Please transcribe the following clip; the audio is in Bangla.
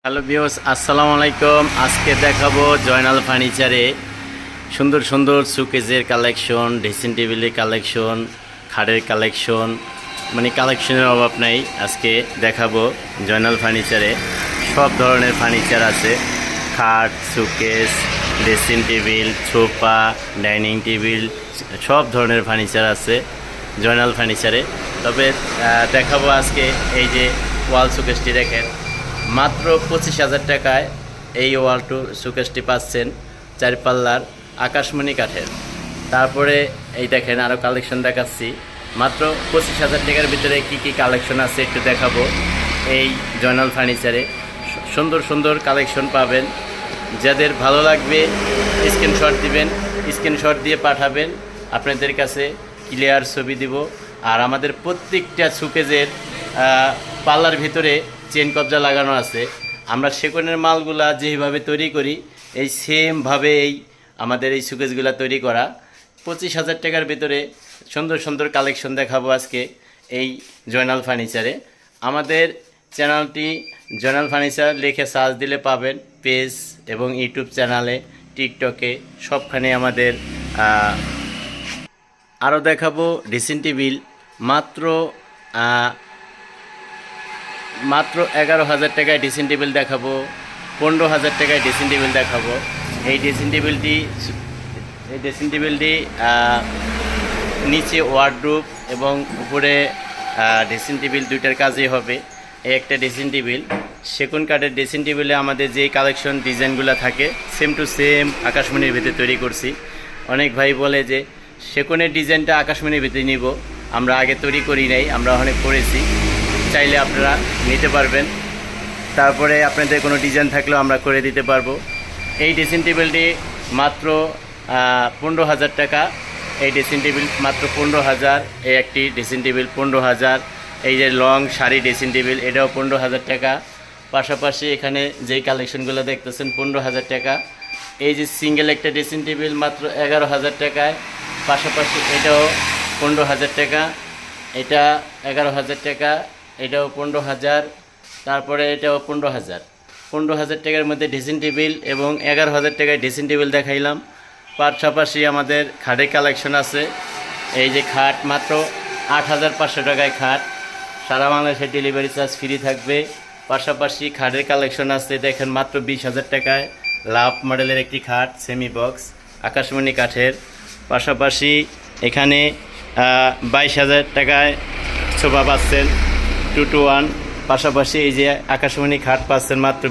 হ্যালো ভিউয়ার্স, আসসালামু আলাইকুম। আজকে দেখাবো জয়নাল ফার্নিচারে সুন্দর সুন্দর সুকেজের কালেকশন, ড্রেসিং টেবিলের কালেকশন, খাটের কালেকশন, মানে কালেকশনের অভাব নাই। আজকে দেখাবো জয়নাল ফার্নিচারে সব ধরনের ফার্নিচার আছে। খাট, showcase, dressing table, sofa, dining table, সব ধরনের ফার্নিচার আছে জয়নাল ফার্নিচারে। তবে দেখাবো আজকে এই যে ওয়াল সুকেসটি দেখেন, মাত্র 25,000 টাকায় এই ওয়াল সুকেসটি পাচ্ছেন, 4 পাল্লার আকাশমণি কাঠের। তারপরে এই দেখেন আরও কালেকশন দেখাচ্ছি। মাত্র 25,000 টাকার ভিতরে কি কি কালেকশন আছে একটু দেখাবো। এই জয়নাল ফার্নিচারে সুন্দর সুন্দর কালেকশন পাবেন। যাদের ভালো লাগবে স্ক্রিনশট দিবেন, স্ক্রিনশট দিয়ে পাঠাবেন, আপনাদের কাছে ক্লিয়ার ছবি দিব। আর আমাদের প্রত্যেকটা সুকেজের পাল্লার ভিতরে চেন কবজা লাগানো আছে। আমরা সেগুনের মালগুলা যেভাবে তৈরি করি এই সেমভাবে আমাদের এই সুকেজগুলা তৈরি করা। 25,000 টাকার ভিতরে সুন্দর সুন্দর কালেকশন দেখাবো আজকে এই জয়নাল ফার্নিচারে। আমাদের চ্যানেলটি জয়নাল ফার্নিচার লিখে সার্চ দিলে পাবেন, পেজ এবং ইউটিউব চ্যানেলে, টিকটকে, সবখানে আমাদের। আরও দেখাবো ড্রেসিং টেবিল, মাত্র 11,000 টাকায় ড্রেসিং টেবিল দেখাবো, 15,000 টাকায় ড্রেসিং টেবিল দেখাবো। এই ড্রেসিং টেবিলটি নিচে ওয়ার্ডরোব এবং উপরে ড্রেসিং টেবিল, দুইটার কাজই হবে। এই একটা ড্রেসিং টেবিল, সেগুন কাঠের ড্রেসিং টেবিলে আমাদের যেই কালেকশন ডিজাইনগুলো থাকে সেম টু সেম আকাশমণির ভিতরে তৈরি করছি। অনেক ভাই বলে যে সেগুনের ডিজাইনটা আকাশমণির ভিতরে নিব, আমরা আগে তৈরি করি নাই, আমরা অনেক করেছি, চাইলে আপনারা নিতে পারবেন। তারপরে আপনাদের কোনো ডিজাইন থাকলেও আমরা করে দিতে পারবো। এই ড্রেসিং টেবিলটি মাত্র 15,000 টাকা। এই ড্রেসিং টেবিল মাত্র 15,000। এই একটি ড্রেসিং টেবিল 15,000। এই যে লং শাড়ি ড্রেসিং টেবিল, এটাও 15,000 টাকা। পাশাপাশি এখানে যেই কালেকশনগুলো দেখতেছেন 15,000 টাকা। এই যে সিঙ্গেল একটা ড্রেসিং টেবিল মাত্র 11,000 টাকায়। পাশাপাশি এটাও 15,000 টাকা, এটা 11,000 টাকা, এটাও 15,000, তারপরে এটাও 15,000 টাকার মধ্যে ড্রেসিং টেবিল এবং 11,000 টাকায় ড্রেসিং টেবিল দেখাইলাম। পাশাপাশি আমাদের খাটের কালেকশন আছে। এই যে খাট মাত্র 8,500 টাকায় খাট, সারা বাংলাদেশের ডেলিভারি চার্জ ফ্রি থাকবে। পাশাপাশি খাটের কালেকশন আছে দেখেন মাত্র 20,000 টাকায় লাভ মডেলের একটি খাট, সেমি বক্স, আকাশমণি কাঠের। পাশাপাশি এখানে 22,000 টাকায় সোফা পাচ্ছেন 2 to 1। পাশাপাশি এই যে আকাশমণি খাট পাচ্ছেন মাত্র